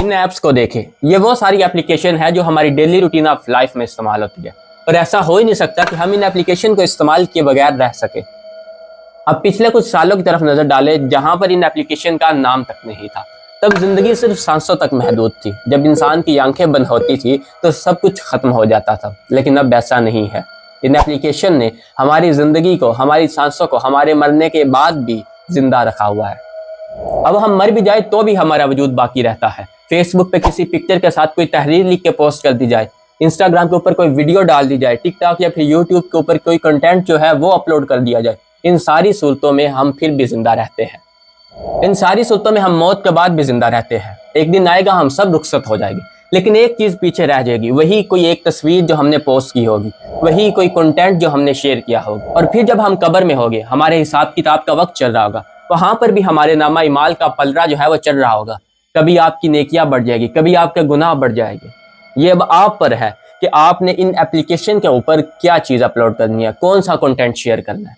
इन apps को देखें, ये वो सारी एप्लीकेशन है जो हमारी डेली रूटीन ऑफ लाइफ में इस्तेमाल होती है, और ऐसा हो ही नहीं सकता कि हम इन एप्लीकेशन को इस्तेमाल किए बगैर रह सके। अब पिछले कुछ सालों की तरफ नजर डालें, जहां पर इन एप्लीकेशन का नाम तक नहीं था। तब जिंदगी सिर्फ सांसों तक महदूद थी। जब इंसान की आंखें बंद होती थी तो सब कुछ खत्म हो जाता था, लेकिन अब ऐसा नहीं है। इन एप्लीकेशन ने हमारी जिंदगी को, हमारी सांसों को, हमारे मरने के बाद भी जिंदा रखा हुआ है। अब हम मर भी जाए तो भी हमारा वजूद बाकी रहता है। फेसबुक पे किसी पिक्चर के साथ कोई तहरीर लिख के पोस्ट कर दी जाए, इंस्टाग्राम के ऊपर कोई वीडियो डाल दी जाए, टिकटॉक या फिर यूट्यूब के ऊपर कोई कंटेंट जो है वो अपलोड कर दिया जाए, इन सारी सूरतों में हम फिर भी जिंदा रहते हैं। इन सारी सूरतों में हम मौत के बाद भी जिंदा रहते हैं। एक दिन आएगा हम सब रुखसत हो जाएंगे, लेकिन एक चीज पीछे रह जाएगी, वही कोई एक तस्वीर जो हमने पोस्ट की होगी, वही कोई कंटेंट जो हमने शेयर किया होगा। और फिर जब हम कब्र में होंगे, हमारे हिसाब किताब का वक्त चल रहा होगा, वहां पर भी हमारे नामा इमाल का पलड़ा जो है वो चल रहा होगा। कभी आपकी नेकियां बढ़ जाएगी, कभी आपके गुनाह बढ़ जाएंगे। ये अब आप पर है कि आपने इन एप्लीकेशन के ऊपर क्या चीज अपलोड करनी है, कौन सा कंटेंट शेयर करना है।